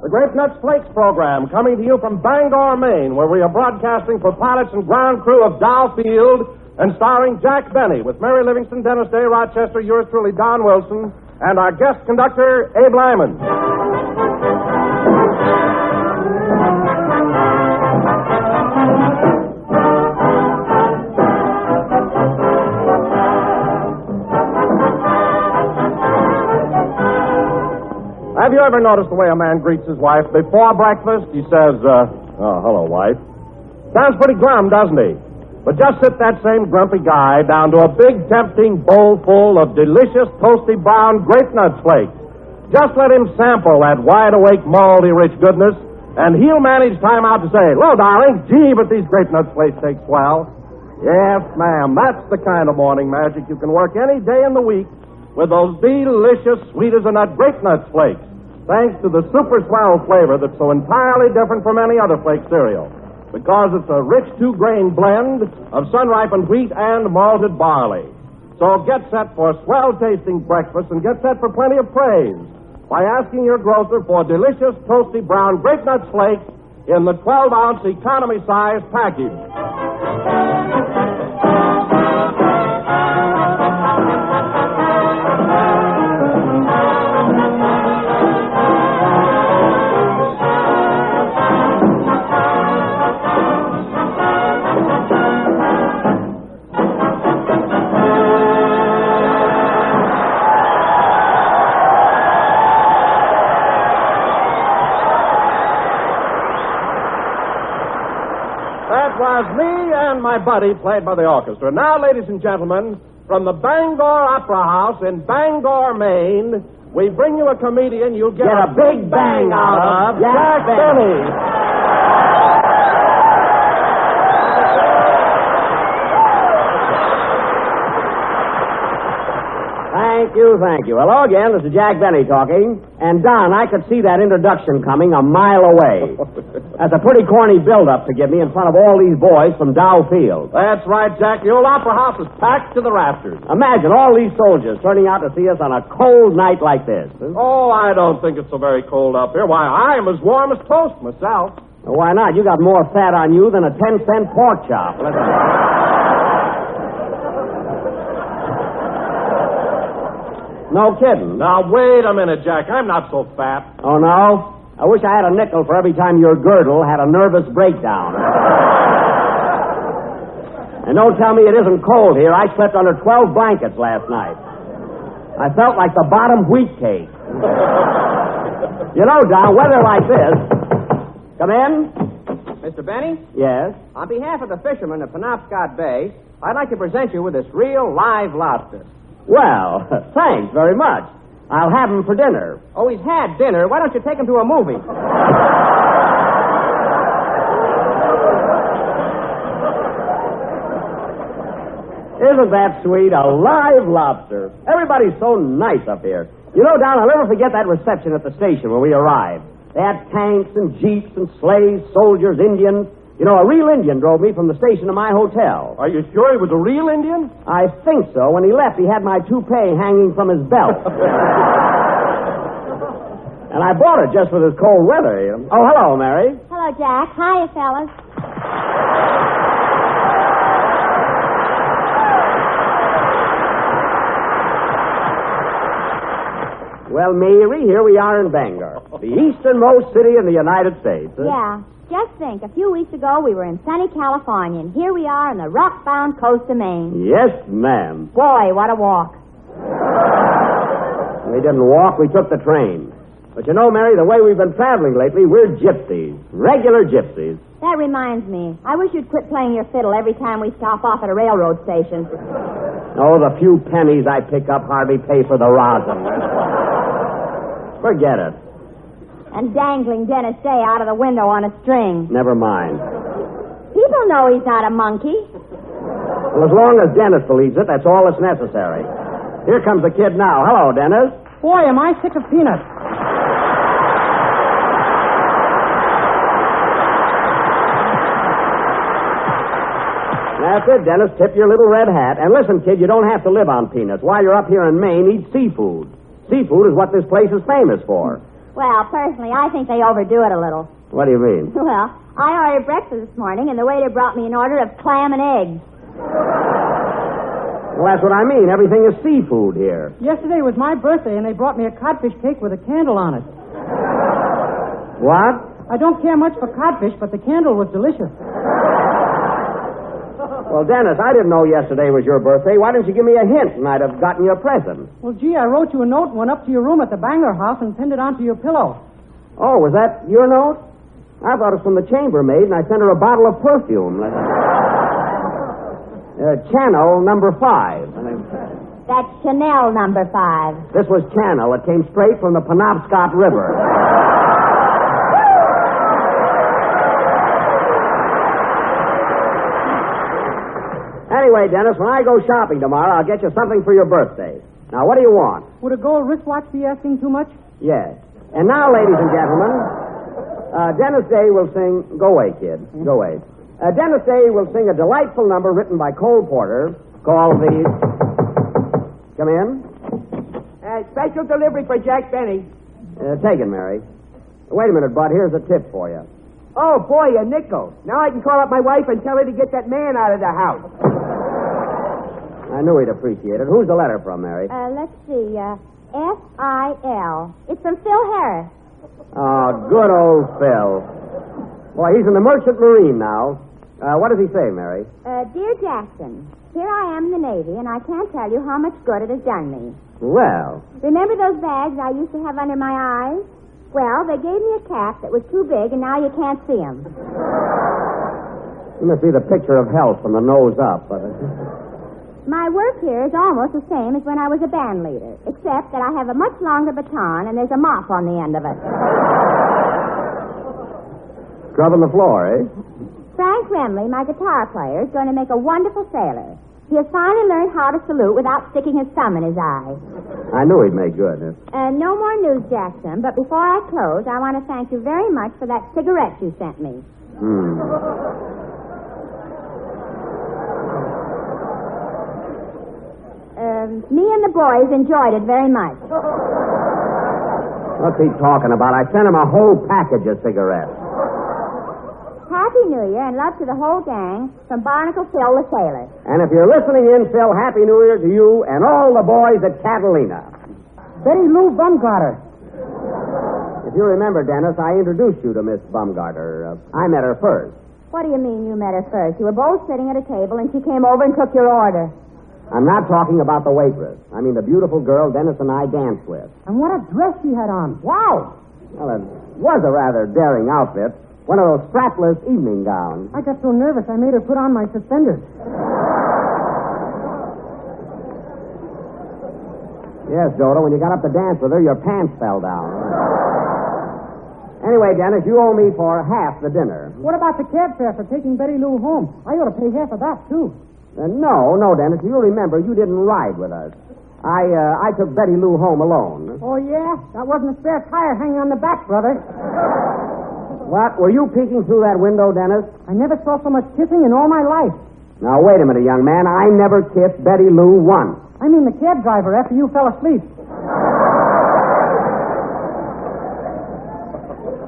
The Grape Nuts Flakes program, coming to you from Bangor, Maine, where we are broadcasting for pilots and ground crew of Dow Field and starring Jack Benny with Mary Livingston, Dennis Day, Rochester, yours truly, Don Wilson, and our guest conductor, Abe Lyman. Have you ever noticed the way a man greets his wife? Before breakfast, he says, hello, wife. Sounds pretty glum, doesn't he? But just sit that same grumpy guy down to a big, tempting bowl full of delicious, toasty brown grape nuts flakes. Just let him sample that wide-awake, malty, rich goodness, and he'll manage time out to say, "Hello, darling, gee, but these grape nuts flakes take swell." Yes, ma'am, that's the kind of morning magic you can work any day in the week with those delicious, sweet-as-a-nut grape nuts flakes. Thanks to the super swell flavor that's so entirely different from any other flake cereal. Because it's a rich two-grain blend of sun-ripened wheat and malted barley. So get set for swell-tasting breakfast and get set for plenty of praise by asking your grocer for delicious, toasty brown grape nuts flakes in the 12-ounce economy-size package. That was me and my buddy played by the orchestra. Now, ladies and gentlemen, from the Bangor Opera House in Bangor, Maine, we bring you a comedian you'll get a big bang out of, Jack Benny. Thank you. Hello again, this is Jack Benny talking. And, Don, I could see that introduction coming a mile away. That's a pretty corny build-up to give me in front of all these boys from Dow Field. That's right, Jack. The old opera house is packed to the rafters. Imagine all these soldiers turning out to see us on a cold night like this. Oh, I don't think it's so very cold up here. Why, I am as warm as toast myself. Well, why not? You got more fat on you than a 10-cent pork chop. No kidding. Now, wait a minute, Jack. I'm not so fat. Oh, no? I wish I had a nickel for every time your girdle had a nervous breakdown. And don't tell me it isn't cold here. I slept under 12 blankets last night. I felt like the bottom wheat cake. You know, Don, weather like this... Come in? Mr. Benny? Yes? On behalf of the fishermen of Penobscot Bay, I'd like to present you with this real live lobster. Well, thanks very much. I'll have him for dinner. Oh, he's had dinner. Why don't you take him to a movie? Isn't that sweet? A live lobster. Everybody's so nice up here. You know, Don, I'll never forget that reception at the station when we arrived. They had tanks and jeeps and sleighs, soldiers, Indians. You know, a real Indian drove me from the station to my hotel. Are you sure he was a real Indian? I think so. When he left, he had my toupee hanging from his belt. And I bought it just for this cold weather. Oh, hello, Mary. Hello, Jack. Hiya, fellas. Well, Mary, here we are in Bangor, the easternmost city in the United States. Yeah. Just think, a few weeks ago we were in sunny California, and here we are on the rock-bound coast of Maine. Yes, ma'am. Boy, what a walk. We didn't walk, we took the train. But you know, Mary, the way we've been traveling lately, we're gypsies. Regular gypsies. That reminds me. I wish you'd quit playing your fiddle every time we stop off at a railroad station. Oh, the few pennies I pick up hardly pay for the rosin. Forget it. And dangling Dennis Day out of the window on a string. Never mind. People know he's not a monkey. Well, as long as Dennis believes it, that's all that's necessary. Here comes the kid now. Hello, Dennis. Boy, am I sick of peanuts. That's it, Dennis. Tip your little red hat. And listen, kid, you don't have to live on peanuts. While you're up here in Maine, eat seafood. Seafood is what this place is famous for. Well, personally, I think they overdo it a little. What do you mean? Well, I ordered breakfast this morning, and the waiter brought me an order of clam and eggs. Well, that's what I mean. Everything is seafood here. Yesterday was my birthday, and they brought me a codfish cake with a candle on it. What? I don't care much for codfish, but the candle was delicious. Well, Dennis, I didn't know yesterday was your birthday. Why didn't you give me a hint, and I'd have gotten you a present? Well, gee, I wrote you a note and went up to your room at the Bangor house and pinned it onto your pillow. Oh, was that your note? I thought it was from the chambermaid, and I sent her a bottle of perfume. Channel number 5. That's Chanel number 5. This was Channel. It came straight from the Penobscot River. Anyway, Dennis, when I go shopping tomorrow, I'll get you something for your birthday. Now, what do you want? Would a gold wristwatch be asking too much? Yes. And now, ladies and gentlemen, Dennis Day will sing... Go away, kid. Go away. Dennis Day will sing a delightful number written by Cole Porter called the... Come in. Special delivery for Jack Benny. Take it, Mary. Wait a minute, Bud. Here's a tip for you. Oh, boy, a nickel. Now I can call up my wife and tell her to get that man out of the house. I knew he'd appreciate it. Who's the letter from, Mary? Let's see, F-I-L. It's from Phil Harris. Oh, good old Phil. Boy, he's in the Merchant Marine now. What does he say, Mary? Dear Jackson, here I am in the Navy, and I can't tell you how much good it has done me. Well. Remember those bags I used to have under my eyes? Well, they gave me a cap that was too big, and now you can't see them. You must be the picture of health from the nose up. My work here is almost the same as when I was a band leader, except that I have a much longer baton, and there's a mop on the end of it. Scrubbing the floor, eh? Frank Remley, my guitar player, is going to make a wonderful sailor. He has finally learned how to salute without sticking his thumb in his eye. I knew he'd make good. No more news, Jackson, but before I close, I want to thank you very much for that cigarette you sent me. Me and the boys enjoyed it very much. What's he talking about? I sent him a whole package of cigarettes. Happy New Year and love to the whole gang from Barnacle Phil the Sailor. And if you're listening in, Phil, Happy New Year to you and all the boys at Catalina. Betty Lou Bumgarter. If you remember, Dennis, I introduced you to Miss Bumgarter. I met her first. What do you mean you met her first? You were both sitting at a table and she came over and took your order. I'm not talking about the waitress. I mean the beautiful girl Dennis and I danced with. And what a dress she had on. Wow! Well, it was a rather daring outfit. One of those strapless evening gowns. I got so nervous I made her put on my suspenders. Yes, Dodo, when you got up to dance with her, your pants fell down. Anyway, Dennis, you owe me for half the dinner. What about the cab fare for taking Betty Lou home? I ought to pay half of that, too. No, Dennis. You remember, you didn't ride with us. I took Betty Lou home alone. Oh, yeah? That wasn't a spare tire hanging on the back, brother. What? Were you peeking through that window, Dennis? I never saw so much kissing in all my life. Now, wait a minute, young man. I never kissed Betty Lou once. I mean the cab driver after you fell asleep.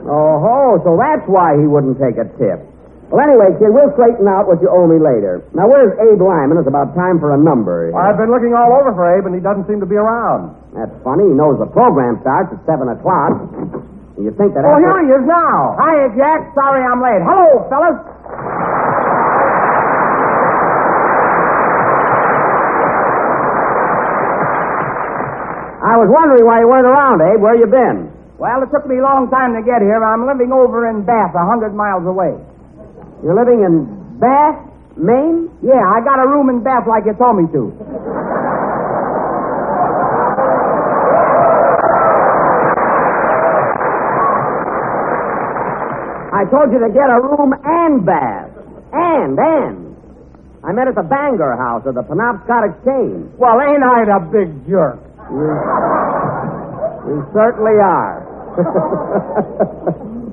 Oh, so that's why he wouldn't take a tip. Well, anyway, kid, we'll straighten out what you owe me later. Now, where's Abe Lyman? It's about time for a number. I've been looking all over for Abe, and he doesn't seem to be around. That's funny. He knows the program starts at 7 o'clock. You think that... Oh, here he is now. Hiya, Jack. Sorry I'm late. Hello, fellas. I was wondering why you weren't around, Abe. Where you been? Well, it took me a long time to get here. I'm living over in Bath, 100 miles away. You're living in Bath, Maine? Yeah, I got a room in Bath like you told me to. I told you to get a room and bath. And. I met at the Bangor house of the Penobscot Exchange. Well, ain't I the big jerk? You certainly are.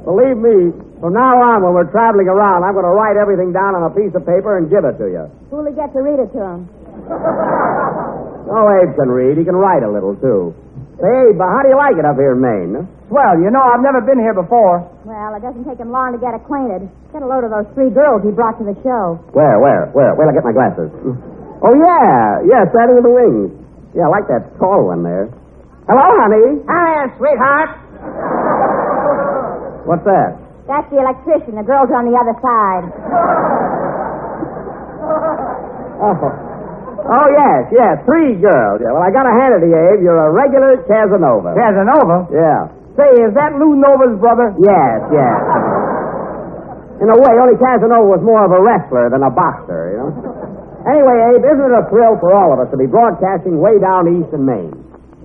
Believe me, from now on, when we're traveling around, I'm going to write everything down on a piece of paper and give it to you. Who'll he get to read it to him? Oh, Abe can read. He can write a little, too. Hey, but how do you like it up here in Maine? Huh? Well, you know, I've never been here before. Well, it doesn't take him long to get acquainted. Get a load of those 3 girls he brought to the show. Where? Wait, I'll get my glasses. Oh, yeah, standing in the wings. Yeah, I like that tall one there. Hello, honey. Hi, sweetheart. What's that? That's the electrician. The girls are on the other side. Oh, yes, 3 girls. Yeah, well, I gotta hand it to you, Abe. You're a regular Casanova. Casanova? Yeah. Say, is that Lou Nova's brother? Yes. In a way, only Casanova was more of a wrestler than a boxer, you know? Anyway, Abe, isn't it a thrill for all of us to be broadcasting way down east in Maine?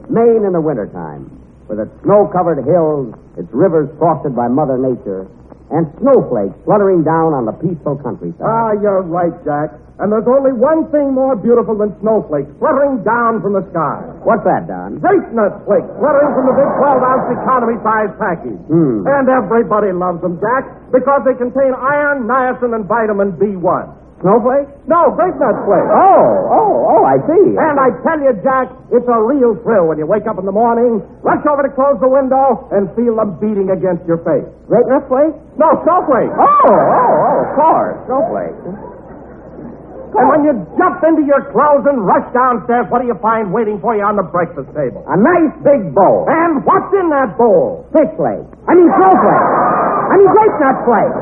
Maine in the wintertime, with its snow-covered hills, its rivers frosted by Mother Nature, and snowflakes fluttering down on the peaceful countryside. Ah, you're right, Jack. And there's only one thing more beautiful than snowflakes fluttering down from the sky. What's that, Don? Grape nut flakes fluttering from the big 12-ounce economy-size package. And everybody loves them, Jack, because they contain iron, niacin, and vitamin B1. Snowflakes? No, grape nut flakes. Oh, I see. And I tell you, Jack, it's a real thrill when you wake up in the morning, rush over to close the window, and feel them beating against your face. Grape nut flakes? No, snowflakes. Of course. Snowflakes. And when you jump into your clothes and rush downstairs, what do you find waiting for you on the breakfast table? A nice big bowl. And what's in that bowl? Fish flakes. Snowflakes. Grape nut flakes.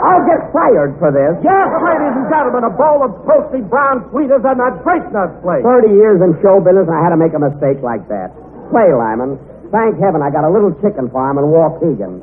I'll get fired for this. Yes, ladies and gentlemen, a bowl of toasty brown sweeters and that grape nut flake. 30 years in show business, and I had to make a mistake like that. Play, Lyman. Thank heaven I got a little chicken farm in Waukegan.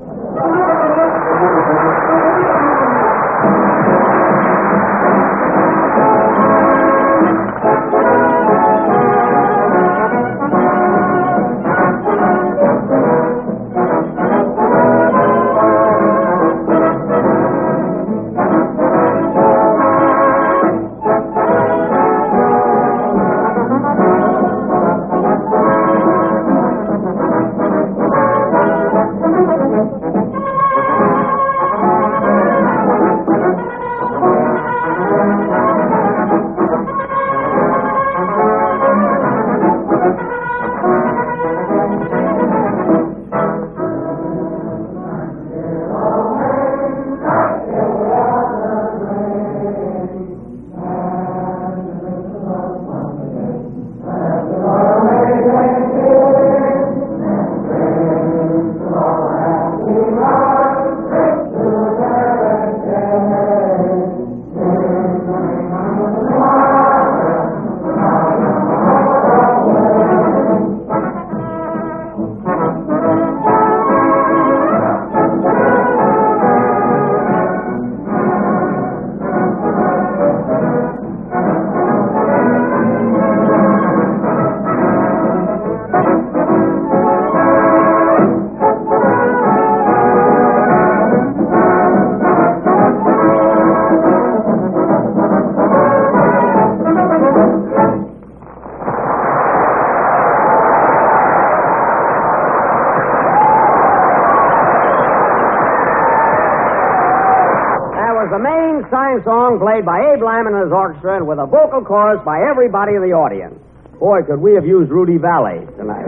Sign song played by Abe Lyman and his orchestra and with a vocal chorus by everybody in the audience. Boy, could we have used Rudy Valley tonight.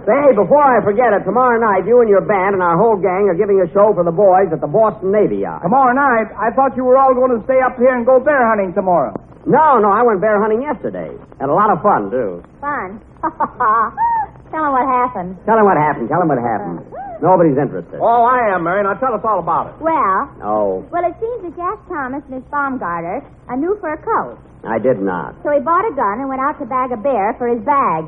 Say, before I forget it, tomorrow night you and your band and our whole gang are giving a show for the boys at the Boston Navy Yard. Tomorrow night? I thought you were all going to stay up here and go bear hunting tomorrow. No, I went bear hunting yesterday. Had a lot of fun, too. Fun. Tell him what happened. Tell him what happened. Nobody's interested. Oh, I am, Mary. Now tell us all about it. Well, Oh, it seems that Jack Thomas and his Baumgarter a new fur coat. I did not. So he bought a gun and went out to bag a bear for his bag.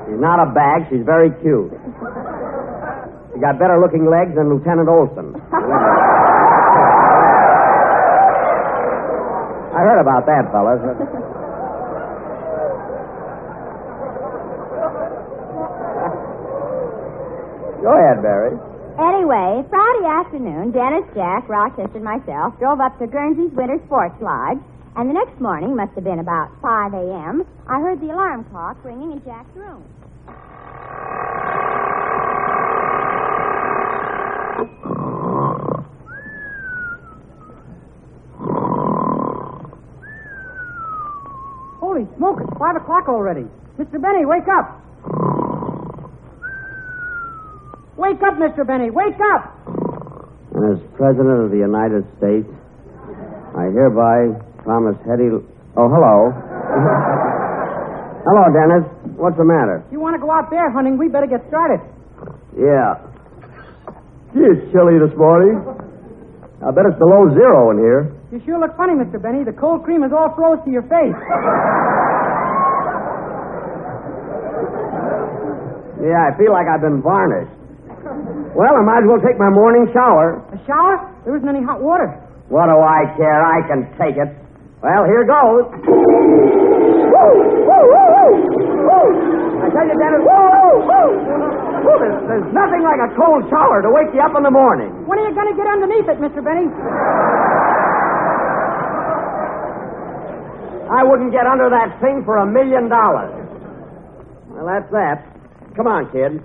She's not a bag. She's very cute. She got better looking legs than Lieutenant Olson. I heard about that, fellas. Go ahead, Barry. Anyway, Friday afternoon, Dennis, Jack, Rochester, and myself drove up to Guernsey's Winter Sports Lodge, and the next morning, must have been about 5 a.m., I heard the alarm clock ringing in Jack's room. 5 o'clock already. Mr. Benny, wake up. Wake up, Mr. Benny. Wake up. As President of the United States, I hereby promise Hetty... Oh, hello. Hello, Dennis. What's the matter? If you want to go out bear hunting, we better get started. Yeah. Gee, it's chilly this morning. I bet it's below zero in here. You sure look funny, Mr. Benny. The cold cream is all froze to your face. Yeah, I feel like I've been varnished. Well, I might as well take my morning shower. A shower? There isn't any hot water. What do I care? I can take it. Well, here goes. Woo! Woo! Woo! Woo! I tell you, Dennis, woo! Woo! Woo! There's nothing like a cold shower to wake you up in the morning. When are you going to get underneath it, Mr. Benny? I wouldn't get under that thing for $1 million. Well, that's that. Come on, kid.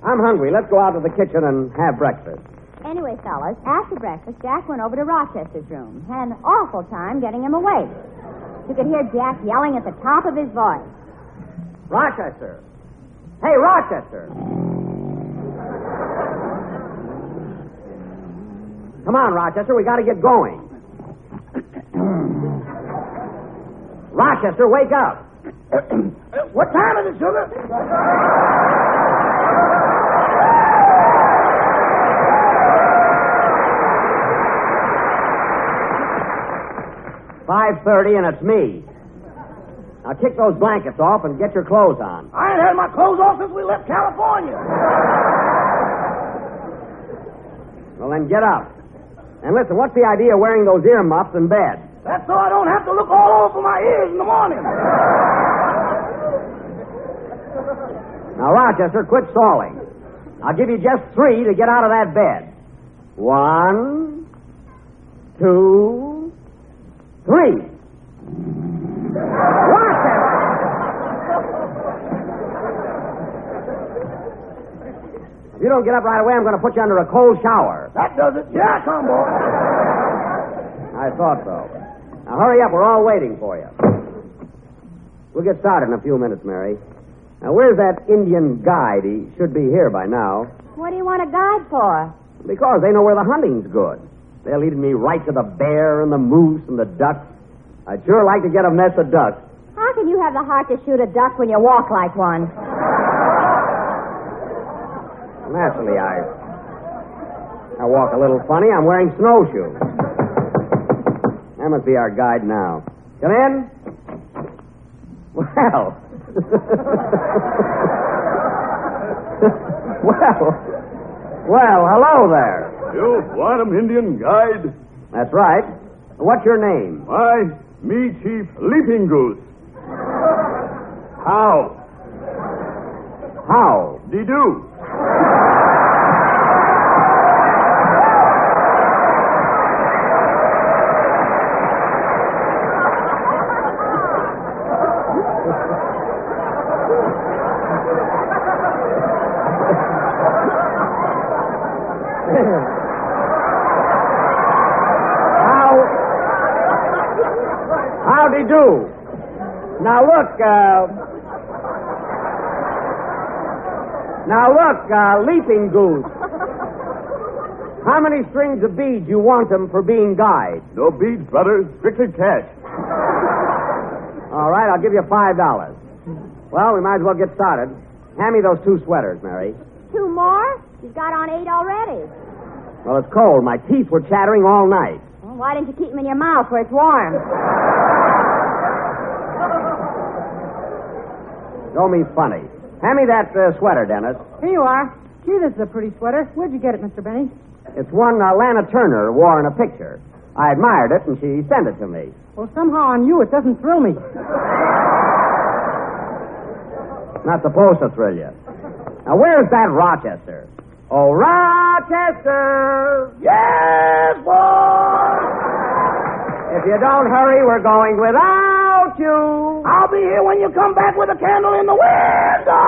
I'm hungry. Let's go out to the kitchen and have breakfast. Anyway, fellas, after breakfast, Jack went over to Rochester's room. Had an awful time getting him awake. You could hear Jack yelling at the top of his voice. Rochester. Hey, Rochester. Come on, Rochester. We got to get going. Rochester, wake up. What time is it, sugar? 5:30, and it's me. Now kick those blankets off and get your clothes on. I ain't had my clothes off since we left California. Well, then get up. And listen, what's the idea of wearing those ear muffs in bed? That's so I don't have to look all over for my ears in the morning. Now, Rochester, quit stalling. I'll give you just 3 to get out of that bed. 1, 2, 3. Rochester! If you don't get up right away, I'm going to put you under a cold shower. That does it. Yeah, come, boy. I thought so. Now, hurry up. We're all waiting for you. We'll get started in a few minutes, Mary. Now, where's that Indian guide? He should be here by now. What do you want a guide for? Because they know where the hunting's good. They're leading me right to the bear and the moose and the ducks. I'd sure like to get a mess of ducks. How can you have the heart to shoot a duck when you walk like one? Naturally, I walk a little funny. I'm wearing snowshoes. That must be our guide now. Come in. Well. Well, hello there. You want an Indian guide? That's right. What's your name? Why, me Chief Leaping Goose. How? How? De-do. Howdy do. Now look, Leaping Goose. How many strings of beads you want them for being guide? No beads, brother. Strictly cash. All right, I'll give you $5. Well, we might as well get started. Hand me those 2 sweaters, Mary. 2 more? You've got on 8 already. Well, it's cold. My teeth were chattering all night. Well, why didn't you keep them in your mouth where it's warm? Don't be funny. Hand me that sweater, Dennis. Here you are. Gee, this is a pretty sweater. Where'd you get it, Mr. Benny? It's one Lana Turner wore in a picture. I admired it, and she sent it to me. Well, somehow on you it doesn't thrill me. Not supposed to thrill you. Now, where's that Rochester? Oh, Rochester! Yes, boy! If you don't hurry, we're going without you. I'll be here when you come back with a candle in the window!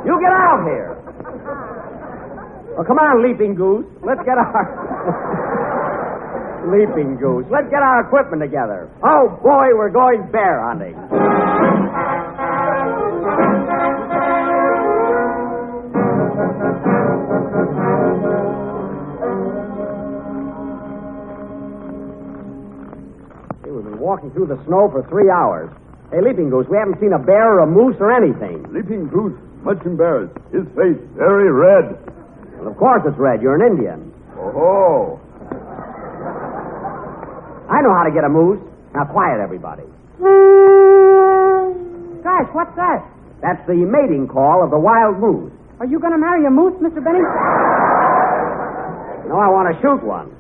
You get out here. Well, come on, Leaping Goose. Let's get our... Leaping Goose. Let's get our equipment together. Oh, boy, we're going bear hunting. Hey, we've been walking through the snow for 3 hours. Hey, Leaping Goose, we haven't seen a bear or a moose or anything. Leaping Goose, much embarrassed. His face very red. Well, of course it's red. You're an Indian. Oh. I know how to get a moose. Now, quiet, everybody. Gosh, what's that? That's the mating call of the wild moose. Are you going to marry a moose, Mr. Benny? No, I want to shoot one.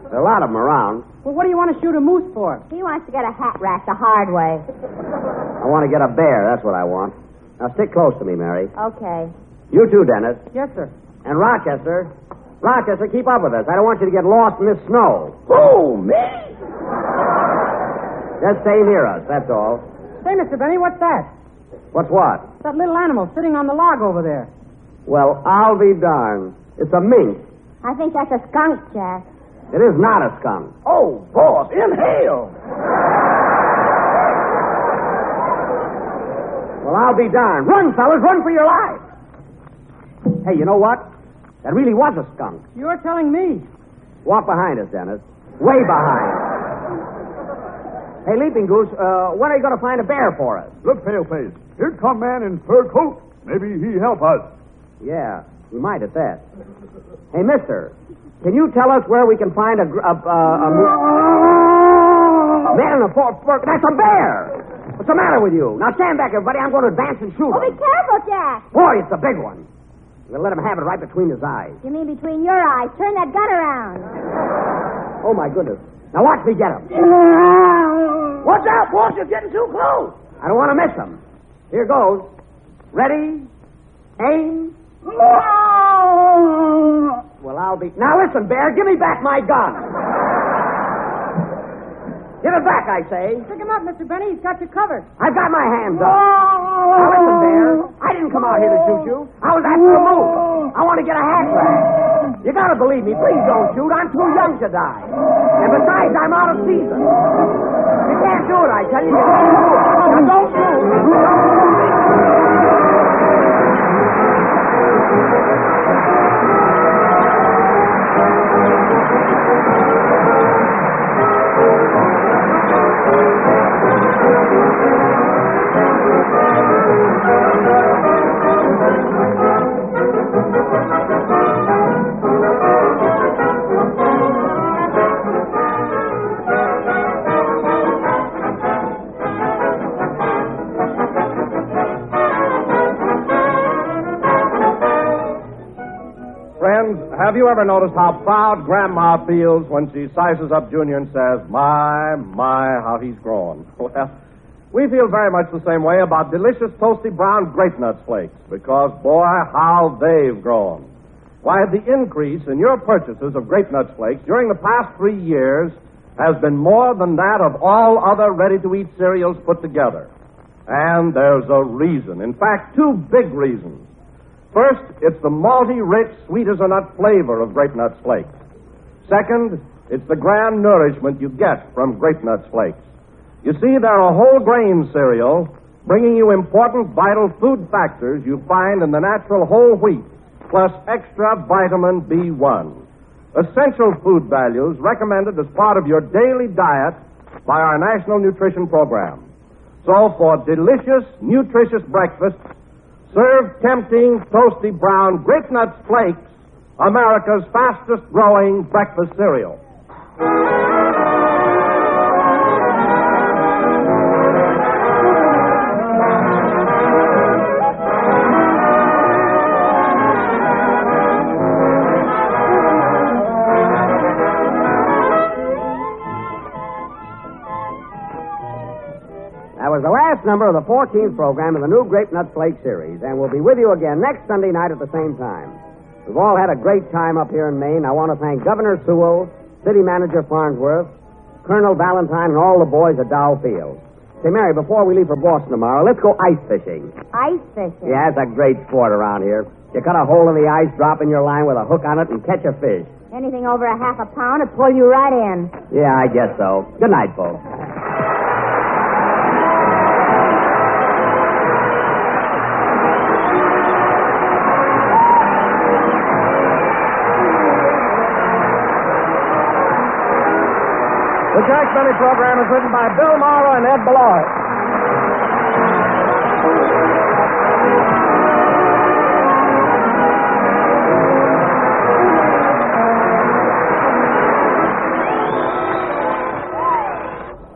There are a lot of them around. Well, what do you want to shoot a moose for? He wants to get a hat rack the hard way. I want to get a bear. That's what I want. Now, stick close to me, Mary. Okay. You too, Dennis. Yes, sir. And Rochester. Rochester, keep up with us. I don't want you to get lost in this snow. Who, me? Just stay near us, that's all. Say, Mr. Benny, what's that? What's what? That little animal sitting on the log over there. Well, I'll be darned. It's a mink. I think that's a skunk, Jack. It is not a skunk. Oh, boss, inhale. Well, I'll be darned. Run, fellas, run for your lives. Hey, you know what? That really was a skunk. You're telling me. Walk behind us, Dennis. Way behind. Hey, Leaping Goose, when are you going to find a bear for us? Look, Paleface. Here come man in fur coat. Maybe he help us. Yeah, he might at that. Hey, mister, can you tell us where we can find a man in a fur... That's a bear! What's the matter with you? Now stand back, everybody. I'm going to advance and shoot Oh, be him. careful, Jack. Boy, it's a big one. We'll let him have it right between his eyes. You mean between your eyes? Turn that gun around. Oh, my goodness. Now watch me get him. Watch out, boss, you're getting too close. I don't want to miss him. Here goes. Ready? Aim. Well, I'll be... Now listen, Bear, give me back my gun. Give it back, I say. Pick him up, Mr. Benny. He's got you covered. I've got my hands up. Now listen, Bear. I didn't come out here to shoot you. I was after a moose. I want to get a hat rack. You gotta believe me. Please don't shoot. I'm too young to die. And besides, I'm out of season. You can't do it, I tell you. You can't do it. Now don't move. Have you ever noticed how proud Grandma feels when she sizes up Junior and says, my, how he's grown? Well, we feel very much the same way about delicious toasty brown grape nuts flakes because, boy, how they've grown. Why, the increase in your purchases of grape nuts flakes during the past 3 years has been more than that of all other ready-to-eat cereals put together. And there's a reason. In fact, 2 big reasons. First, it's the malty, rich, sweet-as-a-nut flavor of Grape Nuts Flakes. Second, it's the grand nourishment you get from Grape Nuts Flakes. You see, they're a whole-grain cereal, bringing you important vital food factors you find in the natural whole wheat, plus extra vitamin B1. Essential food values recommended as part of your daily diet by our National Nutrition Program. So, for delicious, nutritious breakfasts, serve tempting, toasty brown Grape Nuts Flakes, America's fastest-growing breakfast cereal. That was the last number of the 14th program of the new Grape Nut Flake series, and we'll be with you again next Sunday night at the same time. We've all had a great time up here in Maine. I want to thank Governor Sewell, City Manager Farnsworth, Colonel Valentine, and all the boys at Dow Field. Say, Mary, before we leave for Boston tomorrow, let's go ice fishing. Ice fishing? Yeah, it's a great sport around here. You cut a hole in the ice, drop in your line with a hook on it, and catch a fish. Anything over a half a pound would pull you right in. Yeah, I guess so. Good night, folks. The Jack Benny program is written by Bill Marlowe and Ed Beloit.